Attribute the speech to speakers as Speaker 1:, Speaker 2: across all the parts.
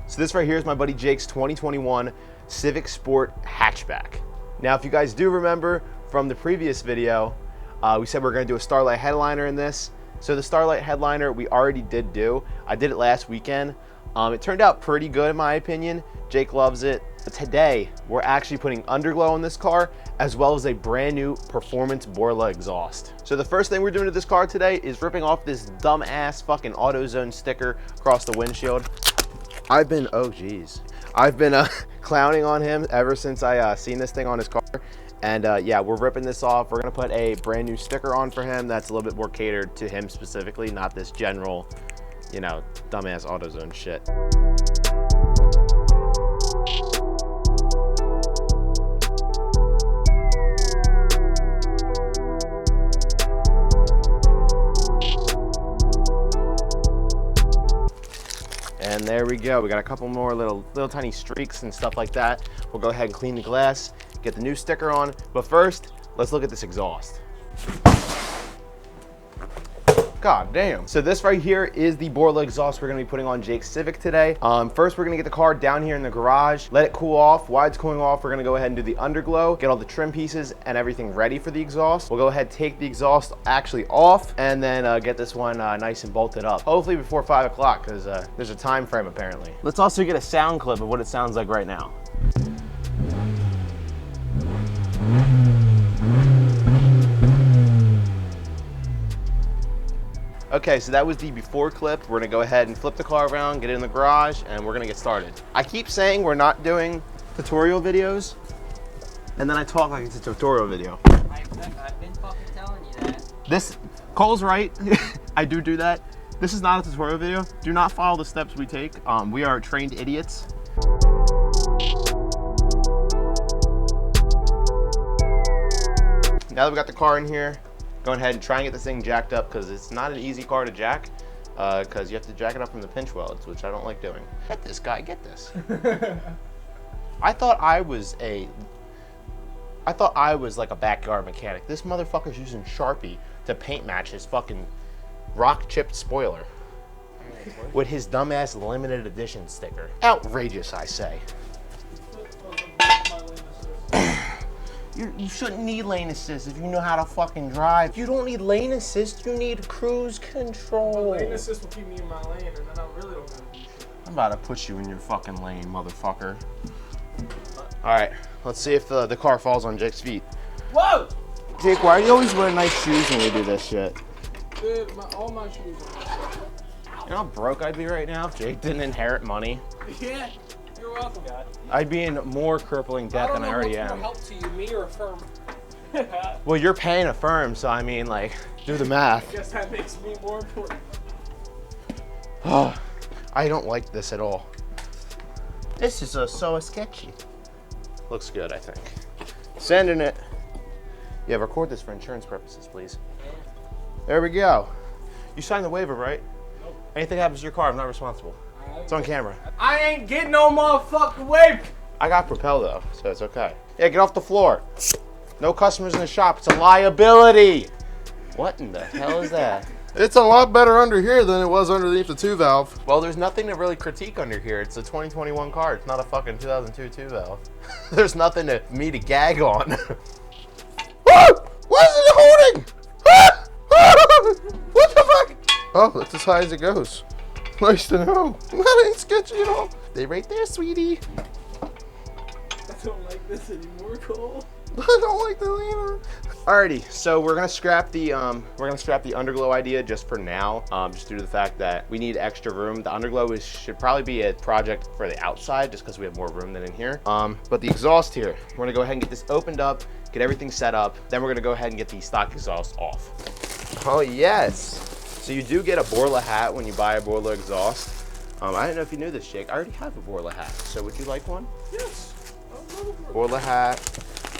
Speaker 1: So this right here is my buddy Jake's 2021 Civic Sport hatchback. Now, if you guys do remember from the previous video, we said we are gonna do a Starlight headliner in this. So the Starlight headliner we already did do. I did it last weekend. It turned out pretty good in my opinion. Jake loves it. Today, we're actually putting underglow in this car, as well as a brand new performance Borla exhaust. So the first thing we're doing to this car today is ripping off this dumbass fucking AutoZone sticker across the windshield. I've been clowning on him ever since I seen this thing on his car. And yeah, we're ripping this off. We're gonna put a brand new sticker on for him that's a little bit more catered to him specifically, not this general, you know, dumbass AutoZone shit. And there we go. We got a couple more little tiny streaks and stuff like that. We'll go ahead and clean the glass, get the new sticker on. But first, let's look at this exhaust. God damn. So this right here is the Borla exhaust we're gonna be putting on Jake's Civic today. First, we're gonna get the car down here in the garage, let it cool off. While it's cooling off, we're gonna go ahead and do the underglow, get all the trim pieces and everything ready for the exhaust. We'll go ahead, take the exhaust actually off, and then get this one nice and bolted up. Hopefully before 5 o'clock, because there's a time frame apparently. Let's also get a sound clip of what it sounds like right now. Okay, so that was the before clip. We're gonna go ahead and flip the car around, get it in the garage, and we're gonna get started. I keep saying we're not doing tutorial videos, and then I talk like it's a tutorial video.
Speaker 2: I've been fucking telling you that.
Speaker 1: Cole's right, I do that. This is not a tutorial video. Do not follow the steps we take. We are trained idiots. Now that we got the car in here, going ahead and try and get this thing jacked up, because it's not an easy car to jack, because you have to jack it up from the pinch welds, which I don't like doing. Get this guy, get this. I thought I was like a backyard mechanic. This motherfucker's using Sharpie to paint match his fucking rock chipped spoiler with his dumbass limited edition sticker. Outrageous, I say. You shouldn't need lane assist if you know how to fucking drive. You don't need lane assist, you need cruise control.
Speaker 3: Lane assist will keep me in my lane, and then I really don't gotta do shit.
Speaker 1: I'm about to put you in your fucking lane, motherfucker. All right, let's see if the car falls on Jake's feet.
Speaker 3: Whoa!
Speaker 1: Jake, why do you always wear nice shoes when we do this shit?
Speaker 3: Dude, all my shoes are
Speaker 1: You know how broke I'd be right now if Jake didn't inherit money?
Speaker 3: Yeah, you're welcome, guy.
Speaker 1: I'd be in more crippling debt than I already am.
Speaker 3: I don't know what's more help to you, me or a firm.
Speaker 1: Well, you're paying a firm, so I mean, like, do the math.
Speaker 3: I guess that makes me more important.
Speaker 1: Oh, I don't like this at all. This is so sketchy. Looks good, I think. Sending it. Yeah, record this for insurance purposes, please. There we go. You signed the waiver, right?
Speaker 3: Nope.
Speaker 1: Anything happens to your car, I'm not responsible. It's on camera.
Speaker 3: I ain't getting no motherfucking waiver.
Speaker 1: I got Propel though, so it's okay. Yeah, get off the floor. No customers in the shop, it's a liability. What in the hell is that?
Speaker 4: It's a lot better under here than it was underneath the 2-valve.
Speaker 1: Well, there's nothing to really critique under here. It's a 2021 car. It's not a fucking 2002 2-valve. There's nothing to me to gag on.
Speaker 4: What? What is it holding? What the fuck? Oh, that's as high as it goes. Nice to know. That ain't sketchy at all.
Speaker 1: They right there, sweetie.
Speaker 3: I don't like this anymore, Cole.
Speaker 4: I don't like the leaner.
Speaker 1: Alrighty, so we're gonna scrap the underglow idea just for now, just due to the fact that we need extra room. The underglow should probably be a project for the outside, just because we have more room than in here. But the exhaust here, we're gonna go ahead and get this opened up, get everything set up. Then we're gonna go ahead and get the stock exhaust off. Oh yes. So you do get a Borla hat when you buy a Borla exhaust. I didn't know if you knew this, Jake. I already have a Borla hat, so would you like one?
Speaker 3: Yes.
Speaker 1: Borla hat.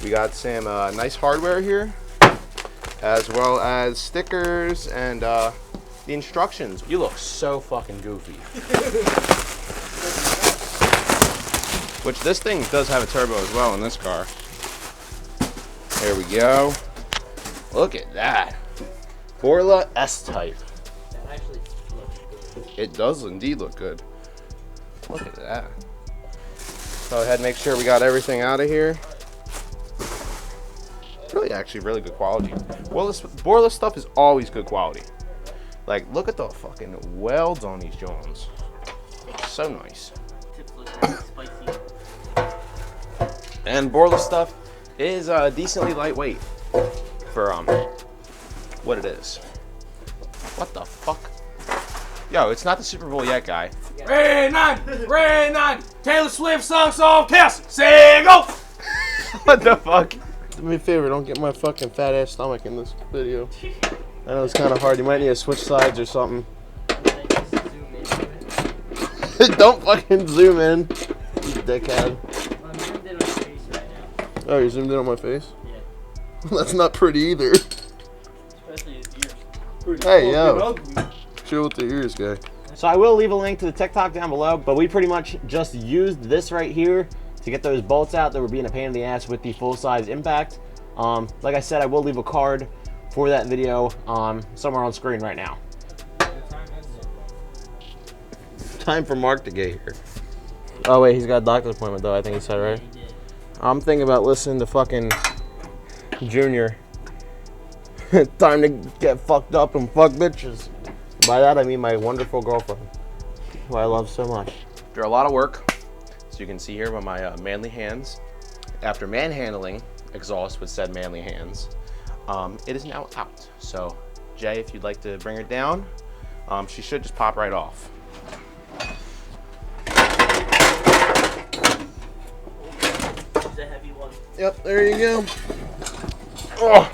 Speaker 1: We got some nice hardware here, as well as stickers and the instructions. You look so fucking goofy. Which this thing does have a turbo as well in this car. There we go. Look at that. Borla S-Type.
Speaker 2: That actually looks good.
Speaker 1: It does indeed look good.
Speaker 4: Look at that. Go ahead and make sure we got everything out of here. Really, actually, really good quality. Borla stuff is always good quality. Like, look at the fucking welds on these Jones. So nice.
Speaker 2: Tips look nice, spicy.
Speaker 1: And Borla stuff is decently lightweight for what it is. What the fuck? Yo, it's not the Super Bowl yet, guy.
Speaker 3: Rain on, Taylor Swift song, Cassie, say go.
Speaker 1: What the fuck?
Speaker 4: Do me a favor, don't get my fucking fat ass stomach in this video. I know it's kind of hard. You might need to switch sides or something. Don't fucking zoom in, you dickhead.
Speaker 2: I'm zoomed in on my face right now.
Speaker 4: Oh, you zoomed in on my face?
Speaker 2: Yeah.
Speaker 4: That's not pretty either.
Speaker 2: Especially his ears.
Speaker 4: Hey, yo. Chill with the ears, guy.
Speaker 1: So I will leave a link to the TikTok down below, but we pretty much just used this right here to get those bolts out that were being a pain in the ass with the full-size impact. Like I said, I will leave a card for that video somewhere on screen right now. Time for Mark to get here. Oh wait, he's got a doctor's appointment though, I think he said, right?
Speaker 2: He did.
Speaker 1: I'm thinking about listening to fucking Junior. Time to get fucked up and fuck bitches. By that I mean my wonderful girlfriend, who I love so much. After a lot of work, as you can see here by my manly hands, after manhandling exhaust with said manly hands, it is now out. So Jay, if you'd like to bring her down, she should just pop right off.
Speaker 2: It's a heavy one.
Speaker 4: Yep, there you go.
Speaker 1: Oh,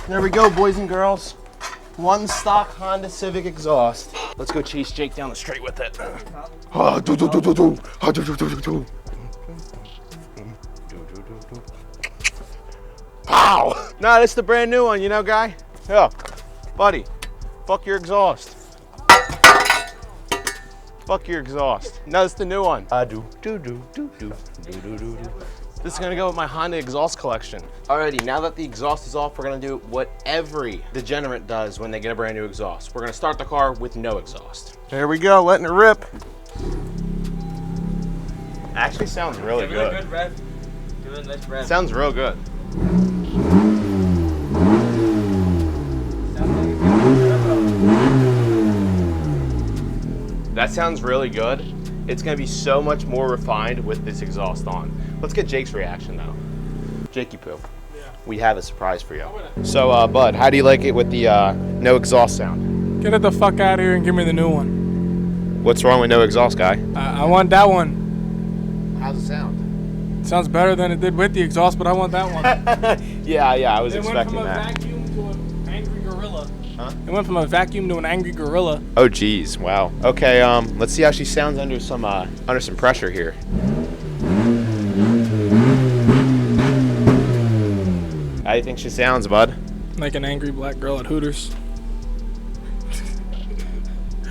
Speaker 1: there we go, boys and girls. One stock Honda Civic exhaust. Let's go chase Jake down the street with it. Pow! Nah, that's the brand new one, you know, guy? Yeah, buddy, fuck your exhaust. Fuck your exhaust. No, it's the new one. This is gonna go with my Honda exhaust collection. Alrighty, now that the exhaust is off, we're gonna do what every degenerate does when they get a brand new exhaust. We're gonna start the car with no exhaust.
Speaker 4: There we go, letting it rip.
Speaker 1: Actually sounds really
Speaker 2: Give it a
Speaker 1: good.
Speaker 2: good rev. Give it a nice rev.
Speaker 1: Sounds real good. That sounds really good. It's gonna be so much more refined with this exhaust on. Let's get Jake's reaction though. Jakey Poo, we have a surprise for you. So, Bud, how do you like it with the no exhaust sound?
Speaker 3: Get it the fuck out of here and give me the new one.
Speaker 1: What's wrong with no exhaust, guy?
Speaker 3: I want that one.
Speaker 1: How's it sound?
Speaker 3: It sounds better than it did with the exhaust, but I want that one.
Speaker 1: Yeah, I was
Speaker 3: It went
Speaker 1: expecting
Speaker 3: from a
Speaker 1: that.
Speaker 3: vacuum to an angry gorilla.
Speaker 1: Huh?
Speaker 3: It went from a vacuum to an angry gorilla.
Speaker 1: Oh geez, wow. Okay, let's see how she sounds under some pressure here. How do you think she sounds, bud?
Speaker 3: Like an angry black girl at Hooters.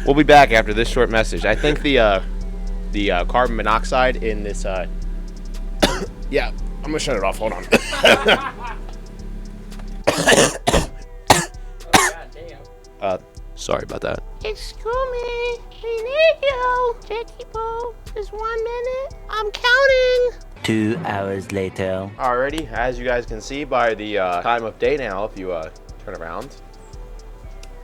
Speaker 1: We'll be back after this short message. I think the carbon monoxide in this yeah, I'm gonna shut it off. Hold on. Sorry about that.
Speaker 5: Excuse me, we need you. Jackie Boo, just 1 minute. I'm counting.
Speaker 2: 2 hours later.
Speaker 1: Alrighty, as you guys can see by the time of day now, if you turn around,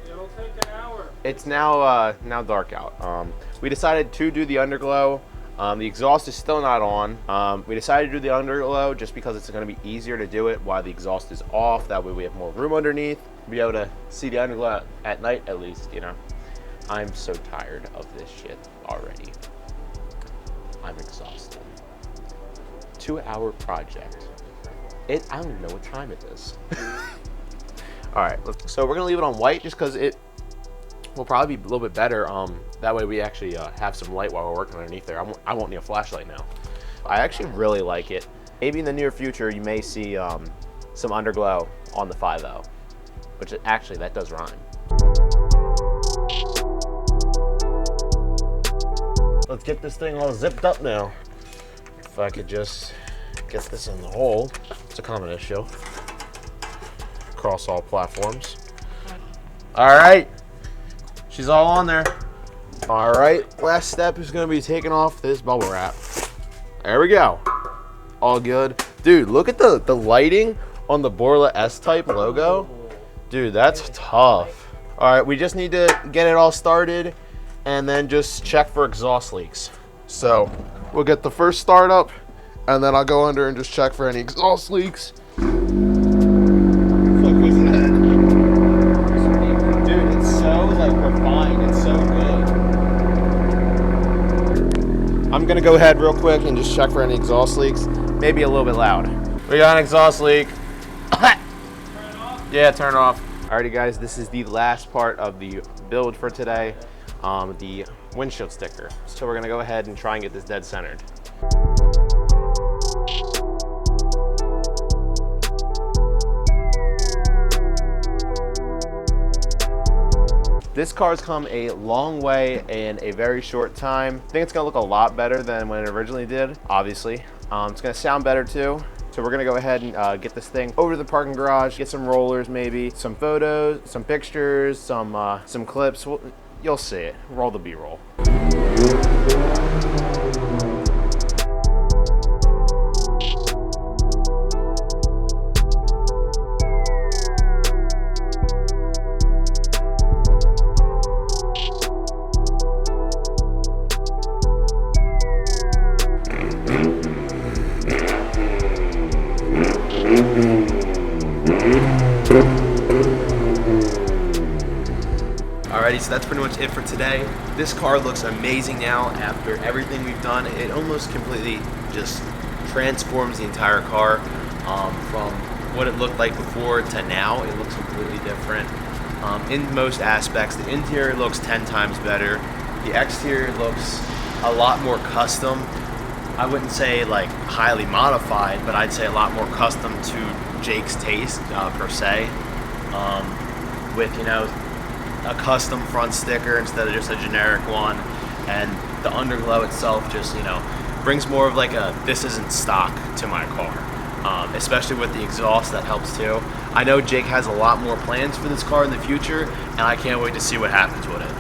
Speaker 3: It'll take an hour.
Speaker 1: it's now dark out. We decided to do the underglow. The exhaust is still not on. We decided to do the underglow just because it's going to be easier to do it while the exhaust is off. That way we have more room underneath. Be able to see the underglow at night at least, you know. I'm so tired of this shit already. I'm exhausted. 2-hour project. I don't even know what time it is. All right, so we're gonna leave it on white just because it will probably be a little bit better. That way we actually have some light while we're working underneath there. I won't need a flashlight now. I actually really like it. Maybe in the near future you may see some underglow on the 5.0, which actually that does rhyme. Let's get this thing all zipped up now. If I could just get this in the hole. It's a common issue across all platforms. All right, she's all on there. All right, last step is gonna be taking off this bubble wrap. There we go. All good. Dude, look at the lighting on the Borla S-Type logo. Dude, that's tough. All right, we just need to get it all started and then just check for exhaust leaks. So we'll get the first start up and then I'll go under and just check for any exhaust leaks. What was that? Dude, it's so like refined, it's so good. I'm gonna go ahead real quick and just check for any exhaust leaks. Maybe a little bit loud. We got an exhaust leak. Yeah, turn it off. Alrighty guys, this is the last part of the build for today, the windshield sticker. So we're gonna go ahead and try and get this dead centered. This car's come a long way in a very short time. I think it's gonna look a lot better than when it originally did, obviously. It's gonna sound better too. So we're gonna go ahead and get this thing over to the parking garage, get some rollers maybe, some photos, some pictures, some clips. You'll see it. Roll the B-roll. Alrighty, so that's pretty much it for today. This car looks amazing now after everything we've done. It almost completely just transforms the entire car. From what it looked like before to now, it looks completely different. In most aspects, the interior looks 10 times better. The exterior looks a lot more custom. I wouldn't say like highly modified, but I'd say a lot more custom to Jake's taste per se. With, you know, a custom front sticker instead of just a generic one, and the underglow itself just, you know, brings more of like a this isn't stock to my car, especially with the exhaust. That helps too. I know Jake has a lot more plans for this car in the future, and I can't wait to see what happens with it.